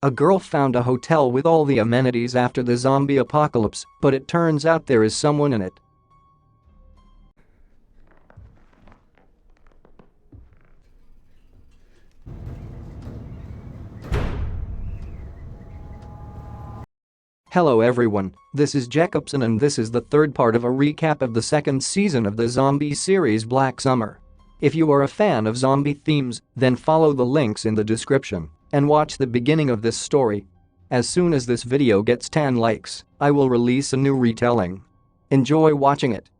A girl found a hotel with all the amenities after the zombie apocalypse, but it turns out there is someone in it. Hello everyone, this is Jacobson and this is the third part of a recap of the second season of the zombie series Black Summer. If you are a fan of zombie themes, then follow the links in the description and watch the beginning of this story. As soon as this video gets 10 likes, I will release a new retelling. Enjoy watching it.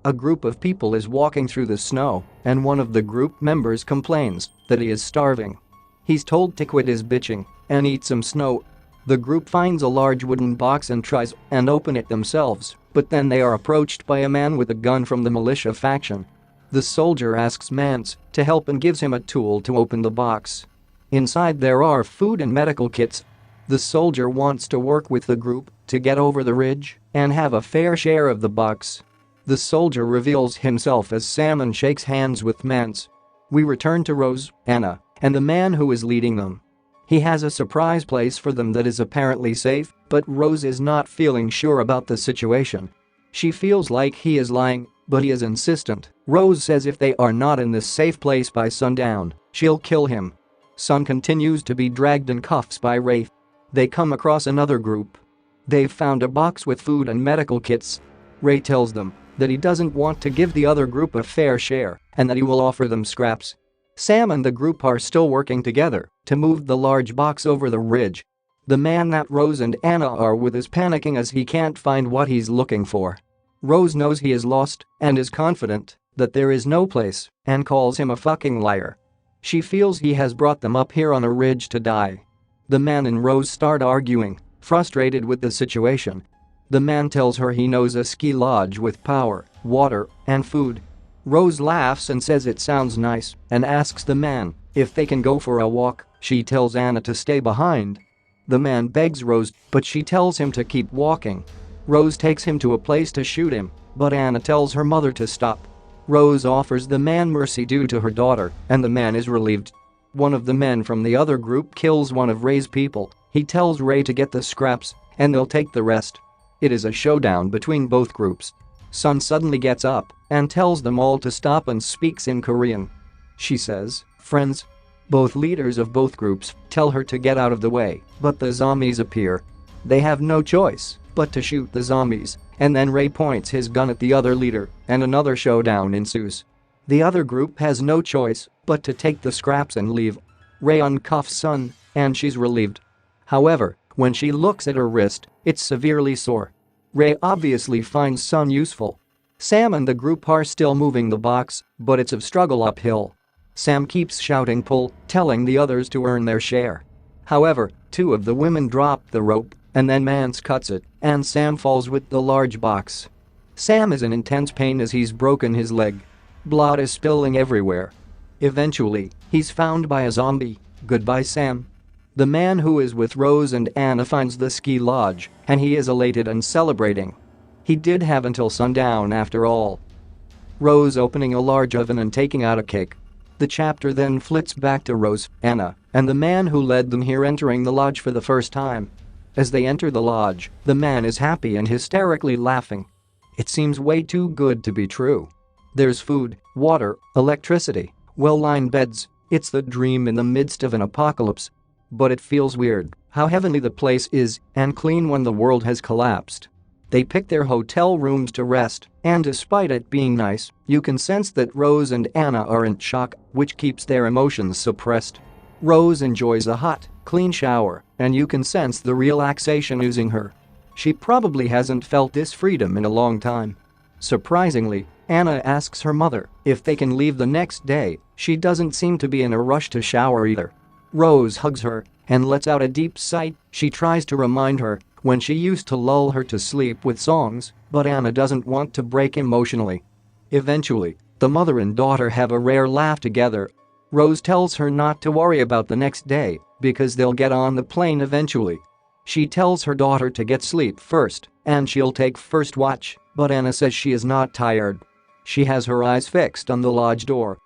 A group of people is walking through the snow, and one of the group members complains that he is starving. He's told to quit his bitching and eat some snow. The group finds a large wooden box and tries and open it themselves, but then they are approached by a man with a gun from the militia faction. The soldier asks Mance to help and gives him a tool to open the box. Inside there are food and medical kits. The soldier wants to work with the group to get over the ridge and have a fair share of the box. The soldier reveals himself as Sam and shakes hands with Mance. We return to Rose, Anna, and the man who is leading them. He has a surprise place for them that is apparently safe, but Rose is not feeling sure about the situation. She feels like he is lying, but he is insistent. Rose says if they are not in this safe place by sundown, she'll kill him. Sun continues to be dragged in cuffs by Rafe. They come across another group. They've found a box with food and medical kits. Ray tells them that he doesn't want to give the other group a fair share and that he will offer them scraps. Sam and the group are still working together to move the large box over the ridge. The man that Rose and Anna are with is panicking as he can't find what he's looking for. Rose knows he is lost and is confident that there is no place and calls him a fucking liar. She feels he has brought them up here on a ridge to die. The man and Rose start arguing, frustrated with the situation. The man tells her he knows a ski lodge with power, water, and food. Rose laughs and says it sounds nice and asks the man if they can go for a walk. She tells Anna to stay behind. The man begs Rose, but she tells him to keep walking. Rose takes him to a place to shoot him, but Anna tells her mother to stop. Rose offers the man mercy due to her daughter, and the man is relieved. One of the men from the other group kills one of Ray's people. He tells Ray to get the scraps, and they'll take the rest. It is a showdown between both groups. Sun suddenly gets up and tells them all to stop and speaks in Korean. She says, "Friends." Both leaders of both groups tell her to get out of the way, but the zombies appear. They have no choice but to shoot the zombies, and then Ray points his gun at the other leader, and another showdown ensues. The other group has no choice but to take the scraps and leave. Ray uncuffs Sun, and she's relieved. However, when she looks at her wrist, it's severely sore. Ray obviously finds Sun useful. Sam and the group are still moving the box, but it's a struggle uphill. Sam keeps shouting pull, telling the others to earn their share. However, two of the women drop the rope, and then Mance cuts it, and Sam falls with the large box. Sam is in intense pain as he's broken his leg. Blood is spilling everywhere. Eventually, he's found by a zombie. Goodbye, Sam. The man who is with Rose and Anna finds the ski lodge, and he is elated and celebrating. He did have until sundown after all. Rose opening a large oven and taking out a cake. The chapter then flips back to Rose, Anna, and the man who led them here entering the lodge for the first time. As they enter the lodge, the man is happy and hysterically laughing. It seems way too good to be true. There's food, water, electricity, well-lined beds. It's the dream in the midst of an apocalypse. But it feels weird how heavenly the place is and clean when the world has collapsed. They pick their hotel rooms to rest, and despite it being nice, you can sense that Rose and Anna are in shock, which keeps their emotions suppressed. Rose enjoys a hot, clean shower, and you can sense the relaxation oozing her. She probably hasn't felt this freedom in a long time. Surprisingly, Anna asks her mother if they can leave the next day. She doesn't seem to be in a rush to shower either. Rose hugs her and lets out a deep sigh. She tries to remind her when she used to lull her to sleep with songs, but Anna doesn't want to break emotionally. Eventually, the mother and daughter have a rare laugh together. Rose tells her not to worry about the next day because they'll get on the plane eventually. She tells her daughter to get sleep first and she'll take first watch, but Anna says she is not tired. She has her eyes fixed on the lodge door.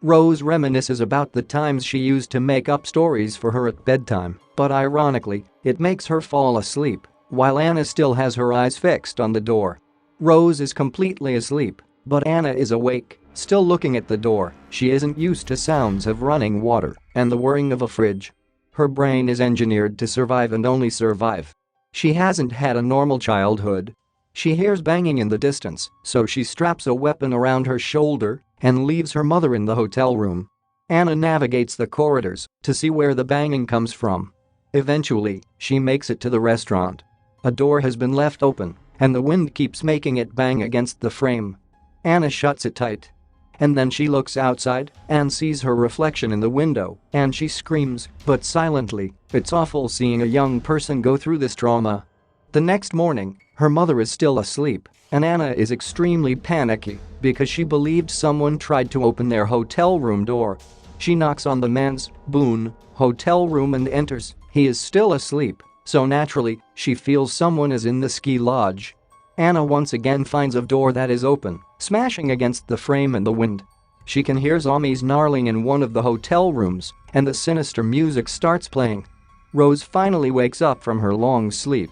Rose reminisces about the times she used to make up stories for her at bedtime, but ironically, it makes her fall asleep, while Anna still has her eyes fixed on the door. Rose is completely asleep, but Anna is awake, still looking at the door. She isn't used to sounds of running water and the whirring of a fridge. Her brain is engineered to survive and only survive. She hasn't had a normal childhood. She hears banging in the distance, so she straps a weapon around her shoulder and leaves her mother in the hotel room. Anna navigates the corridors to see where the banging comes from. Eventually, she makes it to the restaurant. A door has been left open, and the wind keeps making it bang against the frame. Anna shuts it tight. And then she looks outside and sees her reflection in the window, and she screams, but silently. It's awful seeing a young person go through this trauma. The next morning, her mother is still asleep, and Anna is extremely panicky because she believed someone tried to open their hotel room door. She knocks on the man's, Boone, hotel room and enters. He is still asleep, so naturally, she feels someone is in the ski lodge. Anna once again finds a door that is open, smashing against the frame in the wind. She can hear zombies gnarling in one of the hotel rooms, and the sinister music starts playing. Rose finally wakes up from her long sleep.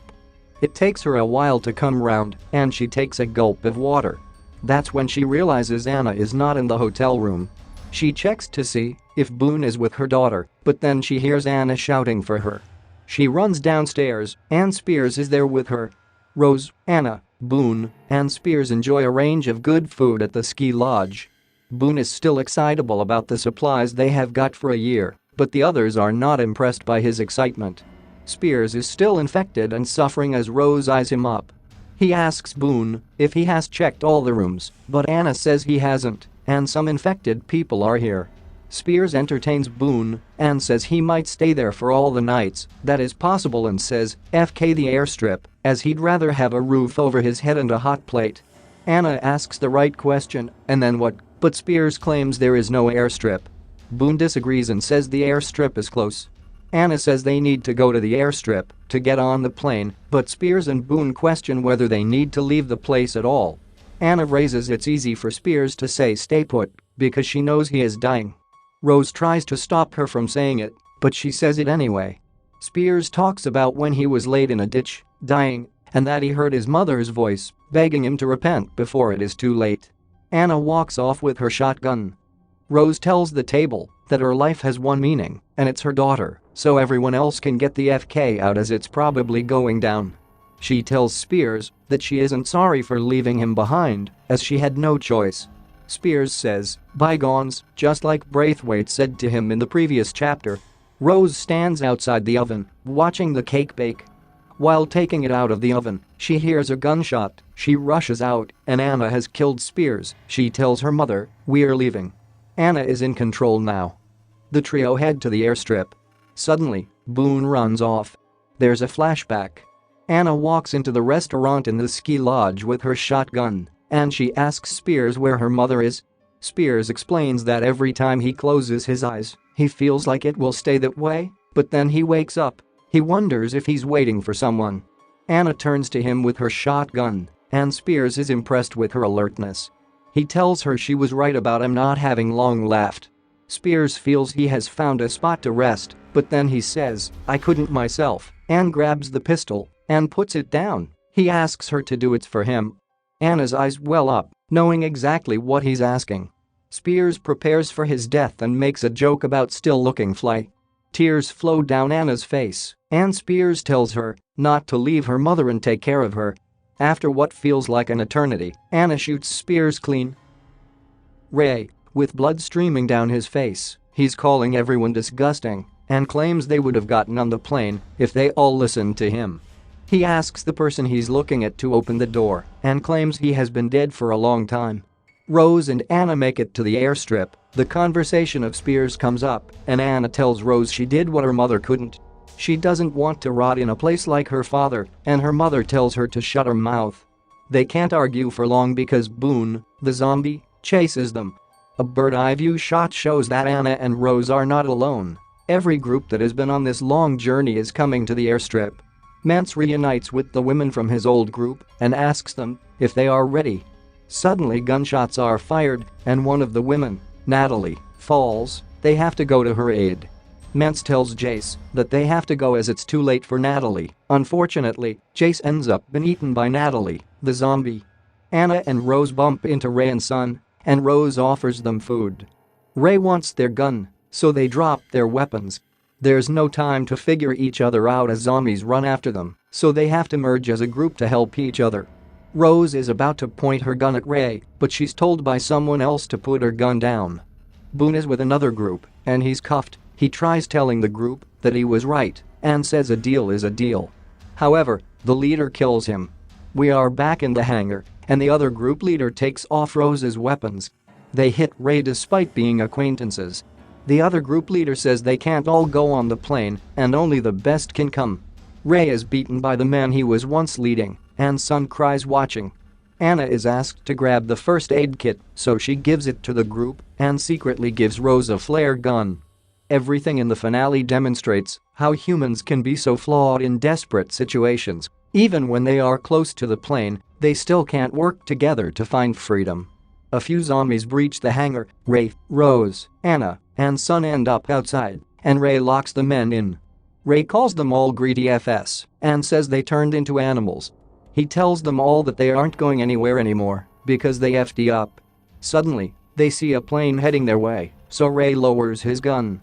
It takes her a while to come round, and she takes a gulp of water. That's when she realizes Anna is not in the hotel room. She checks to see if Boone is with her daughter, but then she hears Anna shouting for her. She runs downstairs, and Spears is there with her. Rose, Anna, Boone, and Spears enjoy a range of good food at the ski lodge. Boone is still excitable about the supplies they have got for a year, but the others are not impressed by his excitement. Spears is still infected and suffering as Rose eyes him up. He asks Boone if he has checked all the rooms, but Anna says he hasn't, and some infected people are here. Spears entertains Boone and says he might stay there for all the nights that is possible and says FK the airstrip, as he'd rather have a roof over his head and a hot plate. Anna asks the right question, and then what? But Spears claims there is no airstrip. Boone disagrees and says the airstrip is close. Anna says they need to go to the airstrip to get on the plane, but Spears and Boone question whether they need to leave the place at all. Anna raises it's easy for Spears to say stay put because she knows he is dying. Rose tries to stop her from saying it, but she says it anyway. Spears talks about when he was laid in a ditch, dying, and that he heard his mother's voice begging him to repent before it is too late. Anna walks off with her shotgun. Rose tells the table that her life has one meaning, and it's her daughter, so everyone else can get the FK out as it's probably going down. She tells Spears that she isn't sorry for leaving him behind, as she had no choice. Spears says, bygones, just like Braithwaite said to him in the previous chapter. Rose stands outside the oven, watching the cake bake. While taking it out of the oven, she hears a gunshot. She rushes out, and Anna has killed Spears. She tells her mother, we're leaving. Anna is in control now. The trio head to the airstrip. Suddenly, Boone runs off. There's a flashback. Anna walks into the restaurant in the ski lodge with her shotgun, and she asks Spears where her mother is. Spears explains that every time he closes his eyes, he feels like it will stay that way, but then he wakes up. He wonders if he's waiting for someone. Anna turns to him with her shotgun, and Spears is impressed with her alertness. He tells her she was right about him not having long left. Spears feels he has found a spot to rest, but then he says, I couldn't myself, and grabs the pistol and puts it down. He asks her to do it for him. Anna's eyes well up, knowing exactly what he's asking. Spears prepares for his death and makes a joke about still looking fly. Tears flow down Anna's face, and Spears tells her not to leave her mother and take care of her. After what feels like an eternity, Anna shoots Spears clean. Ray, with blood streaming down his face, he's calling everyone disgusting and claims they would have gotten on the plane if they all listened to him. He asks the person he's looking at to open the door and claims he has been dead for a long time. Rose and Anna make it to the airstrip. The conversation of Spears comes up, and Anna tells Rose she did what her mother couldn't. She doesn't want to rot in a place like her father, and her mother tells her to shut her mouth. They can't argue for long because Boone, the zombie, chases them. A bird's-eye view shot shows that Anna and Rose are not alone. Every group that has been on this long journey is coming to the airstrip. Mance reunites with the women from his old group and asks them if they are ready. Suddenly gunshots are fired, and one of the women, Natalie, falls, they have to go to her aid. Mance tells Jace that they have to go as it's too late for Natalie. Unfortunately, Jace ends up being eaten by Natalie, the zombie. Anna and Rose bump into Ray and Sun, and Rose offers them food. Ray wants their gun, so they drop their weapons. There's no time to figure each other out as zombies run after them, so they have to merge as a group to help each other. Rose is about to point her gun at Ray, but she's told by someone else to put her gun down. Boone is with another group, and he's cuffed. He tries telling the group that he was right and says a deal is a deal. However, the leader kills him. We are back in the hangar, and the other group leader takes off Rose's weapons. They hit Ray despite being acquaintances. The other group leader says they can't all go on the plane and only the best can come. Ray is beaten by the man he was once leading, and Sun cries watching. Anna is asked to grab the first aid kit, so she gives it to the group and secretly gives Rose a flare gun. Everything in the finale demonstrates how humans can be so flawed in desperate situations. Even when they are close to the plane, they still can't work together to find freedom. A few zombies breach the hangar. Ray, Rose, Anna, and Sun end up outside, and Ray locks the men in. Ray calls them all greedy FS and says they turned into animals. He tells them all that they aren't going anywhere anymore because they FD up. Suddenly, they see a plane heading their way, so Ray lowers his gun.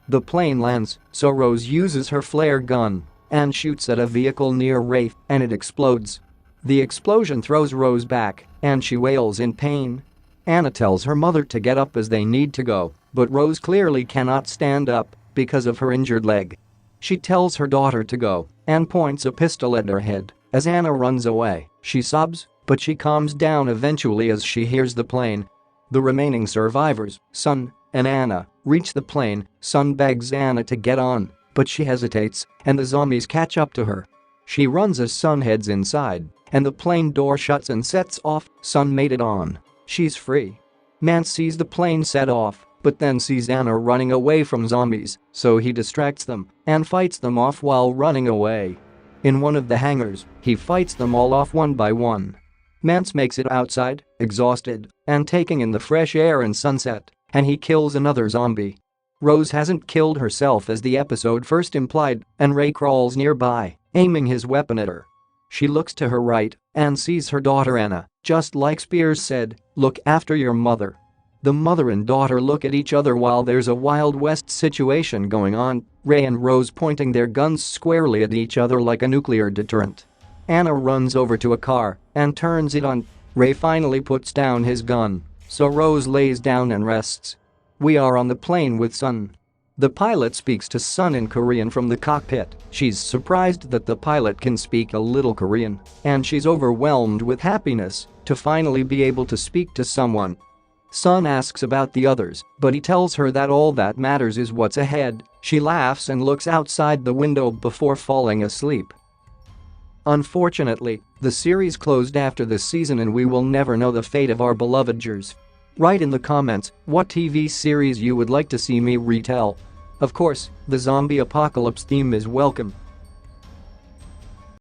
The plane lands, so Rose uses her flare gun and shoots at a vehicle near Ray, and it explodes. The explosion throws Rose back, and she wails in pain. Anna tells her mother to get up as they need to go, but Rose clearly cannot stand up because of her injured leg. She tells her daughter to go and points a pistol at her head. As Anna runs away, she sobs, but she calms down eventually as she hears the plane. The remaining survivors, Sun and Anna, reach the plane. Sun begs Anna to get on, but she hesitates, and the zombies catch up to her. She runs as Sun heads inside, and the plane door shuts and sets off. Sun made it on. She's free. Mance sees the plane set off, but then sees Anna running away from zombies, so he distracts them and fights them off while running away. In one of the hangars, he fights them all off one by one. Mance makes it outside, exhausted, and taking in the fresh air and sunset, and he kills another zombie. Rose hasn't killed herself as the episode first implied, and Ray crawls nearby, aiming his weapon at her. She looks to her right and sees her daughter Anna, just like Spears said, "Look after your mother." The mother and daughter look at each other while there's a Wild West situation going on, Ray and Rose pointing their guns squarely at each other like a nuclear deterrent. Anna runs over to a car and turns it on. Ray finally puts down his gun, so Rose lays down and rests. We are on the plane with Sun. The pilot speaks to Sun in Korean from the cockpit. She's surprised that the pilot can speak a little Korean, and she's overwhelmed with happiness to finally be able to speak to someone. Sun asks about the others, but he tells her that all that matters is what's ahead. She laughs and looks outside the window before falling asleep. Unfortunately, the series closed after this season and we will never know the fate of our beloved Jers. Write in the comments what TV series you would like to see me retell. Of course, the zombie apocalypse theme is welcome.